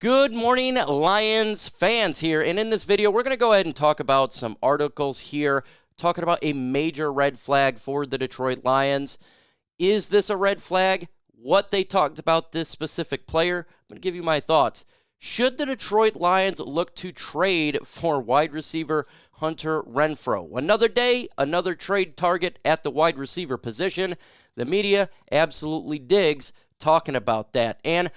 Good morning, Lions fans here. And in this video, we're going to go ahead and talk about some articles here, talking about a major red flag for the Detroit Lions. Is this a red flag? What they talked about this specific player? I'm going to give you my thoughts. Should the Detroit Lions look to trade for wide receiver Hunter Renfrow? Another day, another trade target at the wide receiver position. The media absolutely digs talking about that. And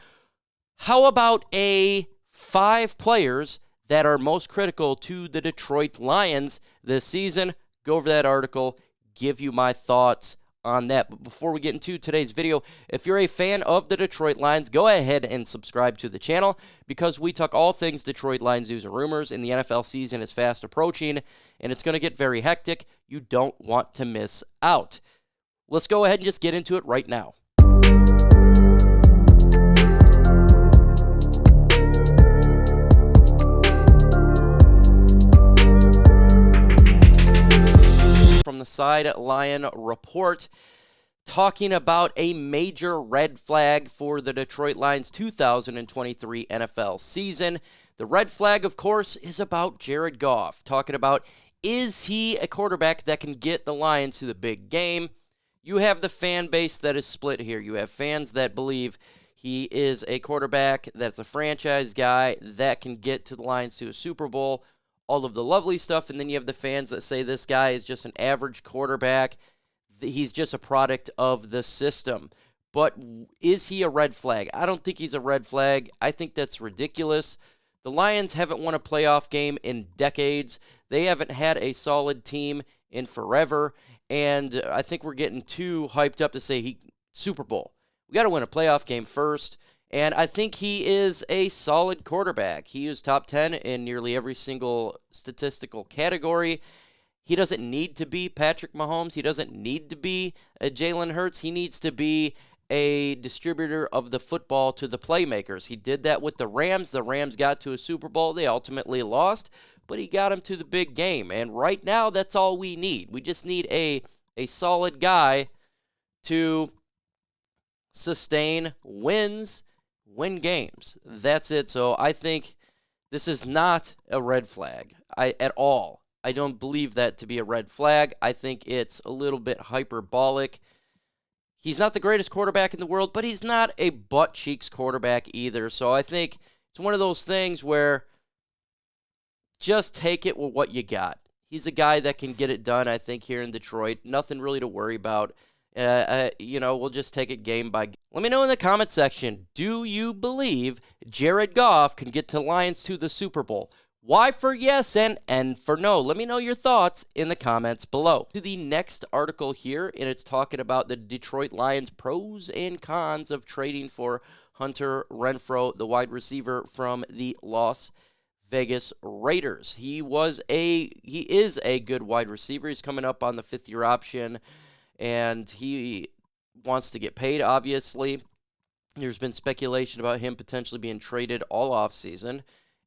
how about 5 players that are most critical to the Detroit Lions this season? Go over that article, give you my thoughts on that. But before we get into today's video, if you're a fan of the Detroit Lions, go ahead and subscribe to the channel because we talk all things Detroit Lions news and rumors, and the NFL season is fast approaching, and it's going to get very hectic. You don't want to miss out. Let's go ahead and just get into it right now. From the SideLion Report, talking about a major red flag for the Detroit Lions 2023 NFL season. The red flag, of course, is about Jared Goff. Talking about, is he a quarterback that can get the Lions to the big game? You have the fan base that is split here. You have fans that believe he is a quarterback that's a franchise guy that can get to the Lions to a Super Bowl, all of the lovely stuff, and then you have the fans that say this guy is just an average quarterback. He's just a product of the system. But is he a red flag? I don't think he's a red flag. I think that's ridiculous. The Lions haven't won a playoff game in decades. They haven't had a solid team in forever, and I think we're getting too hyped up to say Super Bowl. We got to win a playoff game first. And I think he is a solid quarterback. He is top 10 in nearly every single statistical category. He doesn't need to be Patrick Mahomes. He doesn't need to be a Jalen Hurts. He needs to be a distributor of the football to the playmakers. He did that with the Rams. The Rams got to a Super Bowl. They ultimately lost, but he got them to the big game. And right now, that's all we need. We just need a solid guy to sustain wins, win games. That's it. So I think this is not a red flag at all. I don't believe that to be a red flag. I think it's a little bit hyperbolic. He's not the greatest quarterback in the world, but he's not a butt cheeks quarterback either. So I think it's one of those things where just take it with what you got. He's a guy that can get it done, I think, here in Detroit. Nothing really to worry about. We'll just take it game by game. Let me know in the comment section, do you believe Jared Goff can get the Lions to the Super Bowl? Y for yes and for no. Let me know your thoughts in the comments below. To the next article here, and it's talking about the Detroit Lions pros and cons of trading for Hunter Renfrow, the wide receiver from the Las Vegas Raiders. He is a good wide receiver. He's coming up on the 5th-year option, and he wants to get paid, obviously. There's been speculation about him potentially being traded all offseason,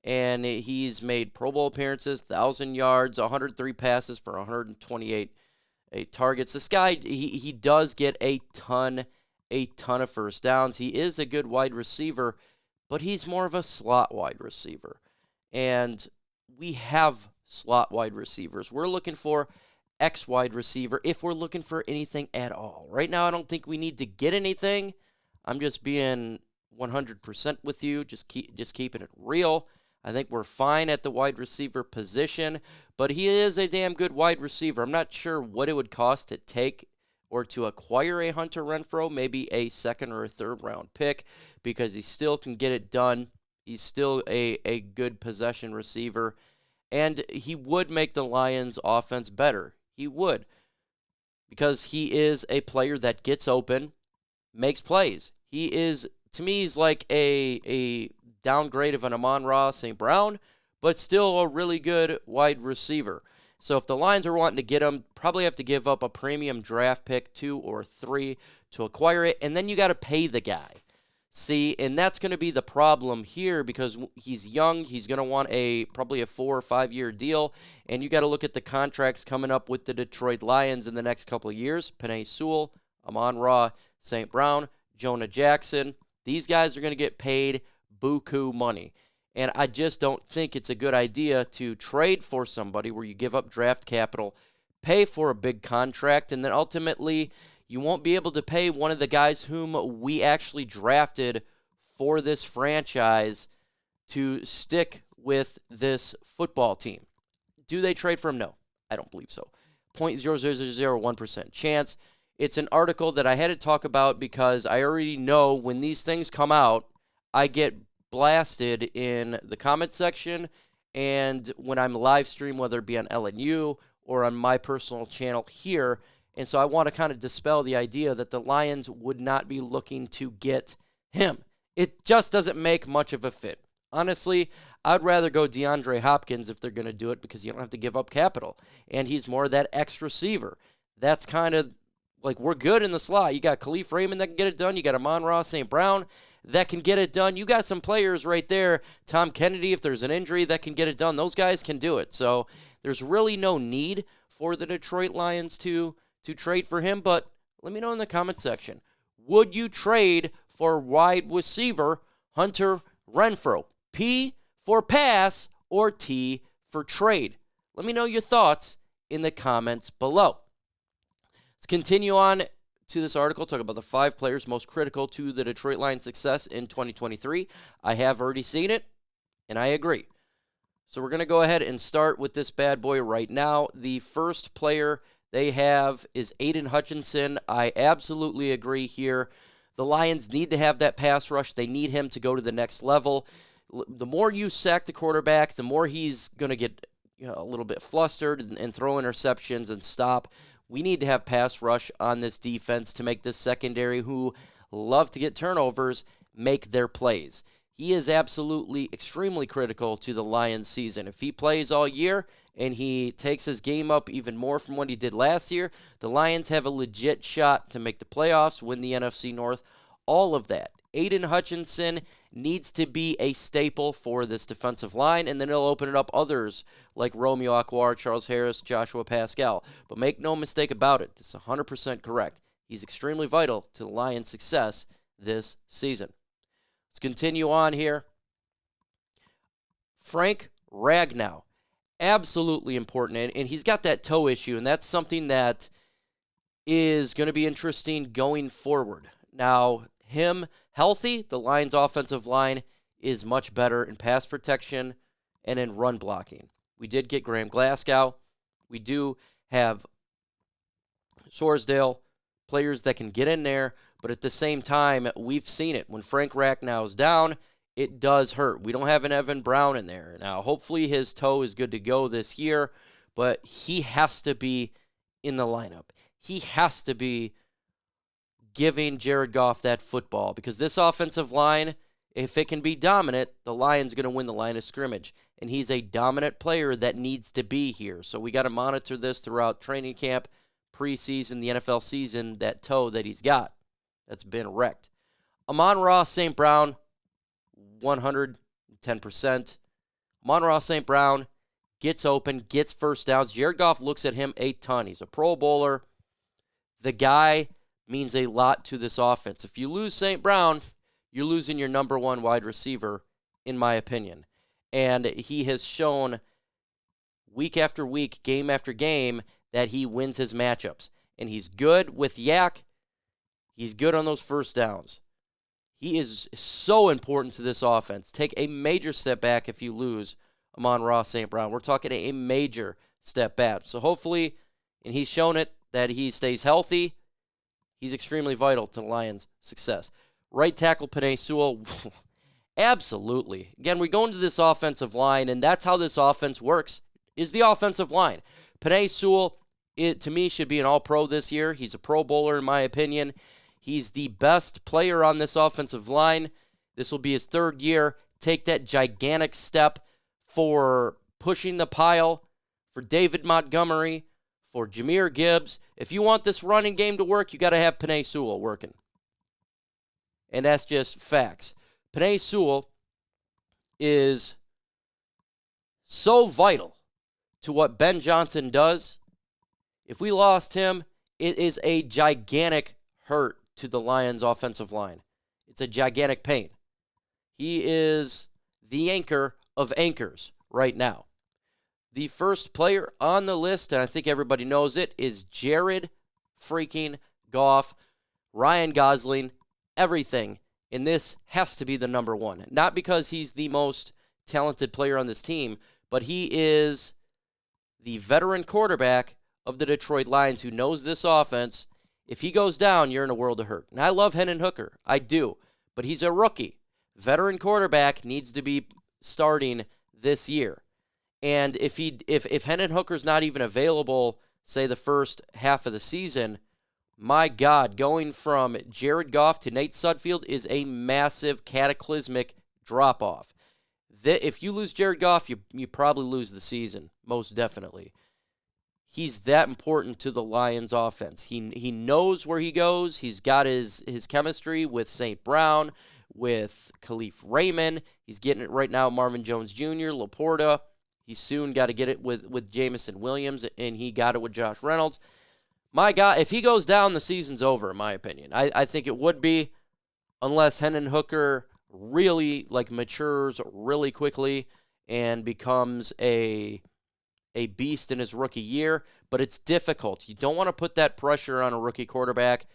and he's made Pro Bowl appearances, 1,000 yards, 103 passes for 128 targets. This guy, he does get a ton of first downs. He is a good wide receiver, but he's more of a slot wide receiver, and we have slot wide receivers. We're looking for X wide receiver if we're looking for anything at all. Right now, I don't think we need to get anything. I'm just being 100% with you, just keeping it real. I think we're fine at the wide receiver position, but he is a damn good wide receiver. I'm not sure what it would cost to take or to acquire a Hunter Renfrow, maybe a 2nd or a 3rd round pick, because he still can get it done. He's still a good possession receiver, and he would make the Lions' offense better. He would, because he is a player that gets open, makes plays. He is, to me, he's like a downgrade of an Amon-Ra St. Brown, but still a really good wide receiver. So if the Lions are wanting to get him, probably have to give up a premium draft pick, 2 or 3, to acquire it, and then you got to pay the guy. See, and that's going to be the problem here because he's young. He's going to want probably a 4 or 5 year deal, and you got to look at the contracts coming up with the Detroit Lions in the next couple of years. Penei Sewell, Amon-Ra St. Brown, Jonah Jackson. These guys are going to get paid buku money. And I just don't think it's a good idea to trade for somebody where you give up draft capital, pay for a big contract, and then ultimately you won't be able to pay one of the guys whom we actually drafted for this franchise to stick with this football team. Do they trade for him? No, I don't believe so. 0.00001% chance. It's an article that I had to talk about because I already know when these things come out, I get blasted in the comment section and when I'm live stream, whether it be on LNU or on my personal channel here. And so I want to kind of dispel the idea that the Lions would not be looking to get him. It just doesn't make much of a fit. Honestly, I'd rather go DeAndre Hopkins if they're going to do it because you don't have to give up capital. And he's more that X receiver. That's kind of like we're good in the slot. You got Khalif Raymond that can get it done. You got Amon-Ra St. Brown that can get it done. You got some players right there. Tom Kennedy, if there's an injury, that can get it done. Those guys can do it. So there's really no need for the Detroit Lions to trade for him. But let me know in the comment section. Would you trade for wide receiver Hunter Renfrow? P for pass or T for trade? Let me know your thoughts in the comments below. Let's continue on to this article, talk about the 5 players most critical to the Detroit Lions' success in 2023. I have already seen it, and I agree. So we're going to go ahead and start with this bad boy right now. The first player they have is Aidan Hutchinson. I absolutely agree here. The Lions need to have that pass rush. They need him to go to the next level. The more you sack the quarterback, the more he's going to get a little bit flustered and throw interceptions and stop. We need to have pass rush on this defense to make this secondary, who love to get turnovers, make their plays. He is absolutely extremely critical to the Lions season. If he plays all year and he takes his game up even more from what he did last year, the Lions have a legit shot to make the playoffs, win the NFC North, all of that. Aidan Hutchinson needs to be a staple for this defensive line, and then it'll open it up others like Romeo Okwara, Charles Harris, Joshua Pascal. But make no mistake about it, this is 100% correct. He's extremely vital to the Lions' success this season. Let's continue on here. Frank Ragnow, absolutely important, and he's got that toe issue, and that's something that is going to be interesting going forward. Now, him healthy, the Lions' offensive line is much better in pass protection and in run blocking. We did get Graham Glasgow. We do have Sorsdale, players that can get in there, but at the same time, we've seen it. When Frank Ragnow is down, it does hurt. We don't have an Evan Brown in there. Now, hopefully his toe is good to go this year, but he has to be in the lineup. He has to be giving Jared Goff that football, because this offensive line, if it can be dominant, the Lions going to win the line of scrimmage. And he's a dominant player that needs to be here. So we got to monitor this throughout training camp, preseason, the NFL season, that toe that he's got that's been wrecked. Amon-Ra St. Brown, 110%. Amon-Ra St. Brown gets open, gets first downs. Jared Goff looks at him a ton. He's a Pro Bowler. The guy means a lot to this offense. If you lose St. Brown, you're losing your number one wide receiver, in my opinion. And he has shown week after week, game after game, that he wins his matchups. And he's good with Yak. He's good on those first downs. He is so important to this offense. Take a major step back if you lose Amon-Ra St. Brown. We're talking a major step back. So hopefully, and he's shown it, that he stays healthy. He's extremely vital to the Lions' success. Right tackle Penei Sewell, absolutely. Again, we go into this offensive line, and that's how this offense works, is the offensive line. Penei Sewell, to me, should be an all-pro this year. He's a Pro Bowler, in my opinion. He's the best player on this offensive line. This will be his 3rd year. Take that gigantic step for pushing the pile, for David Montgomery, for Jahmyr Gibbs. If you want this running game to work, you got to have Penei Sewell working. And that's just facts. Penei Sewell is so vital to what Ben Johnson does. If we lost him, it is a gigantic hurt to the Lions' offensive line. It's a gigantic pain. He is the anchor of anchors right now. The first player on the list, and I think everybody knows it, is Jared freaking Goff. Ryan Gosling, everything. And this has to be the number one. Not because he's the most talented player on this team, but he is the veteran quarterback of the Detroit Lions who knows this offense. If he goes down, you're in a world of hurt. And I love Hendon Hooker. I do. But he's a rookie. Veteran quarterback needs to be starting this year. And if Hendon Hooker's not even available, say the first half of the season, my God, going from Jared Goff to Nate Sudfeld is a massive, cataclysmic drop-off. If you lose Jared Goff, you probably lose the season, most definitely. He's that important to the Lions offense. He knows where he goes. He's got his chemistry with St. Brown, with Khalif Raymond. He's getting it right now, Marvin Jones Jr., Laporta. He's soon got to get it with Jamison Williams, and he got it with Josh Reynolds. My God, if he goes down, the season's over, in my opinion. I think it would be, unless Hendon Hooker really matures really quickly and becomes a beast in his rookie year. But it's difficult. You don't want to put that pressure on a rookie quarterback.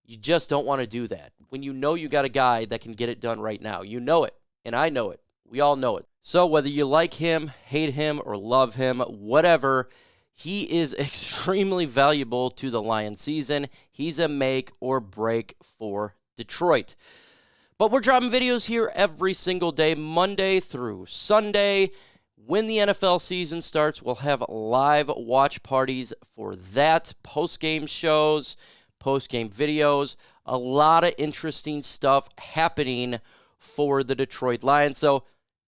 You just don't want to do that when you know you got a guy that can get it done right now. You know it, and I know it. We all know it. So whether you like him, hate him, or love him, whatever, he is extremely valuable to the Lions season. He's a make or break for Detroit. But we're dropping videos here every single day, Monday through Sunday. When the NFL season starts, we'll have live watch parties for that, post-game shows, post-game videos, a lot of interesting stuff happening for the Detroit Lions. So,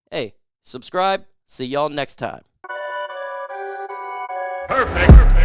hey, subscribe. See y'all next time. Perfect.